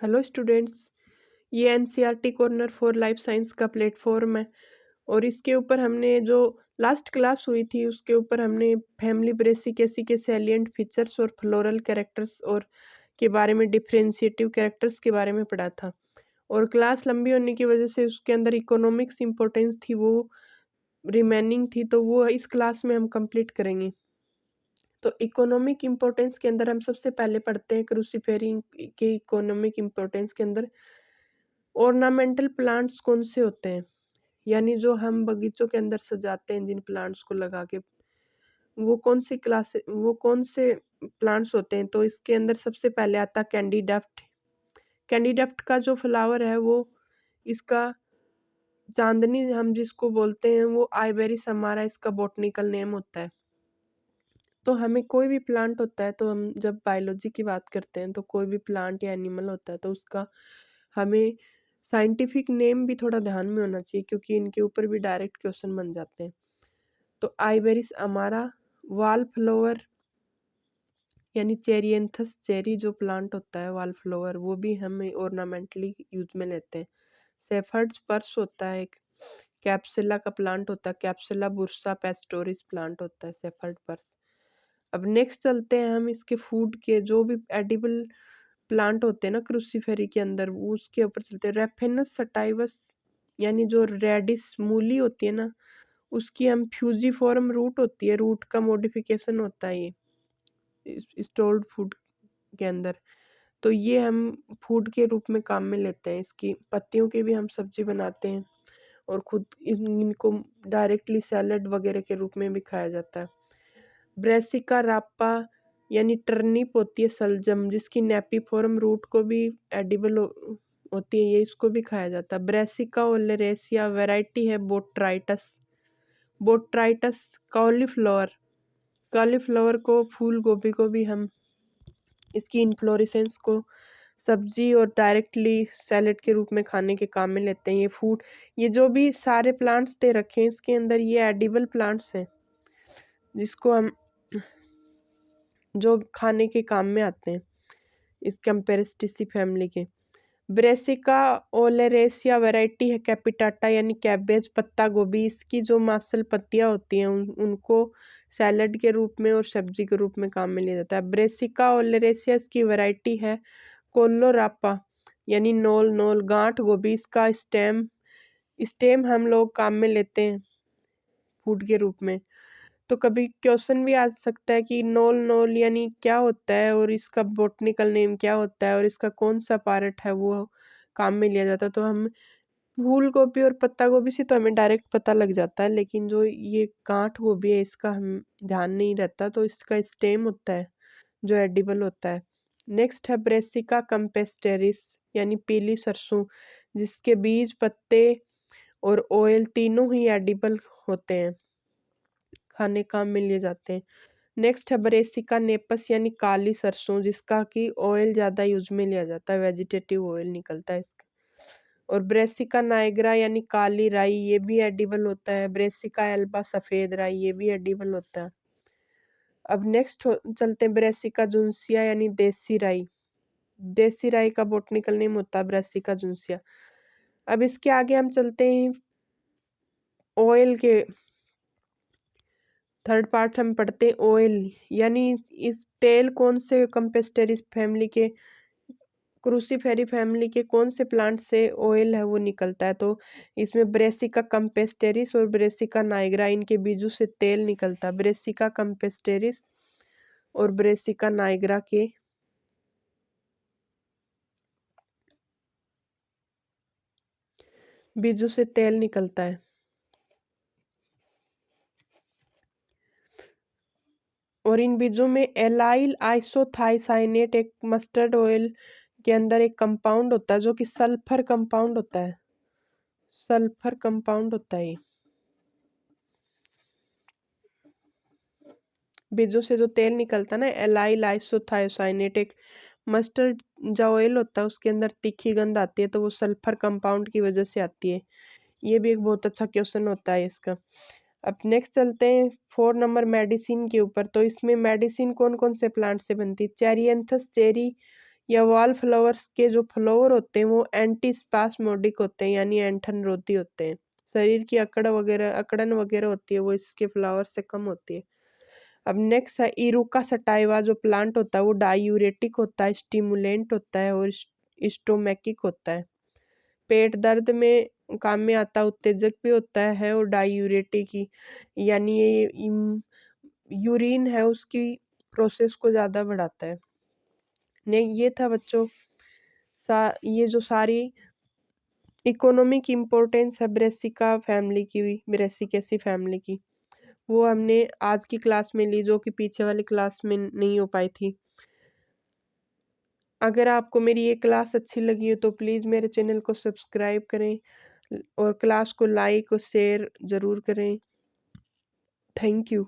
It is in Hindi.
Hello students. ये NCERT corner for life science का प्लेटफॉर्म है और इसके ऊपर हमने जो लास्ट क्लास हुई थी उसके ऊपर हमने फैमिली ब्रेसिकेसी के सैलिएंट फीचर्स और फ्लोरल कैरेक्टर्स और के बारे में डिफरेंशिएटिव कैरेक्टर्स के बारे में पढ़ा था। और क्लास लंबी होने की वजह से उसके अंदर इकोनॉमिक्स इम्पोर्टेंस थी, वो रिमेनिंग थी, तो वो इस क्लास में हम कंप्लीट करेंगे। तो इकोनॉमिक इम्पोर्टेंस के अंदर हम सबसे पहले पढ़ते हैं क्रूसीफेरी के इकोनॉमिक इम्पोर्टेंस के अंदर ऑर्नामेंटल प्लांट्स कौन से होते हैं, यानी जो हम बगीचों के अंदर सजाते हैं जिन प्लांट्स को लगा के, वो कौन से प्लांट्स होते हैं। तो इसके अंदर सबसे पहले आता कैंडीडफ्ट। कैंडीडफ्ट का जो फ्लावर है वो इसका चांदनी हम जिसको बोलते हैं वो आइबेरिस हमारा इसका बॉटनिकल नेम होता है। तो हमें कोई भी प्लांट होता है, तो हम जब बायोलॉजी की बात करते हैं तो कोई भी प्लांट या एनिमल होता है तो उसका हमें साइंटिफिक नेम भी थोड़ा ध्यान में होना चाहिए, क्योंकि इनके ऊपर भी डायरेक्ट क्वेश्चन बन जाते हैं। तो आइबेरिस अमारा, वाल फ्लावर यानी चेरियंथस चेरी जो प्लांट होता है वाल फ्लावर, वो भी हम ऑर्नामेंटली यूज में लेते हैं। सेफर्ड्स पर्स होता है एक, कैप्सुला का प्लांट होता है, कैप्सुला बुर्सा पेस्टोरिस प्लांट होता है सेफर्ड पर्स। अब नेक्स्ट चलते हैं हम इसके फूड के जो भी एडिबल प्लांट होते हैं ना क्रूसीफेरी के अंदर, वो उसके ऊपर चलते हैं। रेफेनस सटाइवस यानी जो रेडिस मूली होती है ना, उसकी हम फ्यूजीफॉर्म रूट होती है, रूट का मॉडिफिकेशन होता है ये स्टोर्ड फूड के अंदर। तो ये हम फूड के रूप में काम में लेते हैं। इसकी पत्तियों की भी हम सब्जी बनाते हैं और खुद इनको डायरेक्टली सैलड वगैरह के रूप में भी खाया जाता है। ब्रेसिका रापा यानी टर्निप होती है सलजम, जिसकी नेपीफॉर्म रूट को भी एडिबल होती है, ये इसको भी खाया जाता है। ब्रेसिका ओलेरेसिया वैरायटी है बोट्राइटस। बोट्राइटस कॉलीफ्लावर, कॉलीफ्लावर को फूल गोभी को भी हम इसकी इन्फ्लोरेसेंस को सब्जी और डायरेक्टली सैलेड के रूप में खाने के काम में लेते हैं। ये फूड, ये जो भी सारे प्लांट्स दे रखे हैं इसके अंदर ये एडिबल प्लांट्स हैं जिसको हम जो खाने के काम में आते हैं इस कैम्पेरेस्टिसी फैमिली के। ब्रेसिका ओलेरेसिया वैरायटी है कैपिटाटा यानी कैबेज पत्ता गोभी, इसकी जो मांसल पत्तियां होती हैं उनको सैलड के रूप में और सब्जी के रूप में काम में लिया जाता है। ब्रेसिका ओलेरेसिया इसकी वैरायटी है कोलोरापा यानी नोल नोल गांठ गोभी, इसका स्टेम स्टेम हम लोग काम में लेते हैं फूड के रूप में। तो कभी क्वेश्चन भी आ सकता है कि नोल नोल यानी क्या होता है और इसका बॉटनिकल नेम क्या होता है और इसका कौन सा पार्ट है वो काम में लिया जाता है। तो हम फूल गोभी और पत्ता गोभी से तो हमें डायरेक्ट पता लग जाता है, लेकिन जो ये गांठ गोभी है इसका हम ध्यान नहीं रहता, तो इसका स्टेम होता है जो एडिबल होता है। नेक्स्ट है ब्रेसिका कंपेस्टेरिस यानी पीली सरसों, जिसके बीज पत्ते और ऑयल तीनों ही एडिबल होते हैं, खाने काम में लिए जाते हैं। नेक्स्ट है ब्रेसिका नेपस यानी काली सरसों, जिसका कि ऑयल ज़्यादा यूज में लिया जाता है, वेजिटेटिव ऑयल निकलता है इसका। और ब्रेसिका नाइग्रा यानी काली राई, ये भी एडिबल होता है। ब्रेसिका एल्बा सफ़ेद राई, ये भी एडिबल होता है। अब नेक्स्ट चलते हैं ब्रेसिका जुन्सिया यानी देसी राई। देसी राई का बॉटनिकल नेम होता है ब्रेसिका जुन्सिया। अब इसके आगे हम चलते हैं ऑयल के, थर्ड पार्ट हम पढ़ते हैं ऑयल यानी इस तेल कौन से कंपेस्टेरिस फैमिली के, क्रूसीफेरी फैमिली के कौन से प्लांट से ऑयल है वो निकलता है। तो इसमें ब्रेसिका कंपेस्टेरिस और ब्रेसिका नाइग्रा, इनके बीजों से तेल निकलता है। ब्रेसिका कंपेस्टेरिस और ब्रेसिका नाइग्रा के बीजों से तेल निकलता है। और इन बीजों में एलाइल आइसोथाइसाइनेट एक मस्टर्ड ऑयल के अंदर एक कंपाउंड होता है जो कि सल्फर कंपाउंड होता है, सल्फर कंपाउंड होता है। बीजों से जो तेल निकलता है ना, एलाइल आइसोथाइसाइनेट एक मस्टर्ड जो ऑयल होता है उसके अंदर तीखी गंध आती है, तो वो सल्फर कंपाउंड की वजह से आती है। ये भी एक बहुत अच्छा क्वेश्चन होता है इसका। अब नेक्स्ट चलते हैं 4 नंबर मेडिसिन के ऊपर। तो इसमें मेडिसिन कौन कौन से प्लांट से बनती है। चेरियंथस चेरी या वॉल फ्लावर्स के जो फ्लावर होते हैं वो एंटीस्पास्मोडिक होते हैं, यानी ऐंठन रोधी होते हैं। शरीर की अकड़न वगैरह होती है वो इसके फ्लावर से कम होती है। अब नेक्स्ट है इरुका सटाइवा, जो प्लांट होता है वो डायूरेटिक होता है, स्टिमुलेंट होता है और स्टोमैकिक होता है। पेट दर्द में काम में आता है, उत्तेजक भी होता है और डायूरेटिक ही, यानी ये यूरिन है उसकी प्रोसेस को ज़्यादा बढ़ाता है। नहीं, ये था बच्चों ये जो सारी इकोनॉमिक इम्पोर्टेंस है ब्रेसिका फैमिली की, ब्रेसिकेसी फैमिली की, वो हमने आज की क्लास में ली, जो कि पीछे वाली क्लास में नहीं हो पाई थी। अगर आपको मेरी ये क्लास अच्छी लगी हो तो प्लीज़ मेरे चैनल को सब्सक्राइब करें और क्लास को लाइक और शेयर ज़रूर करें। Thank you.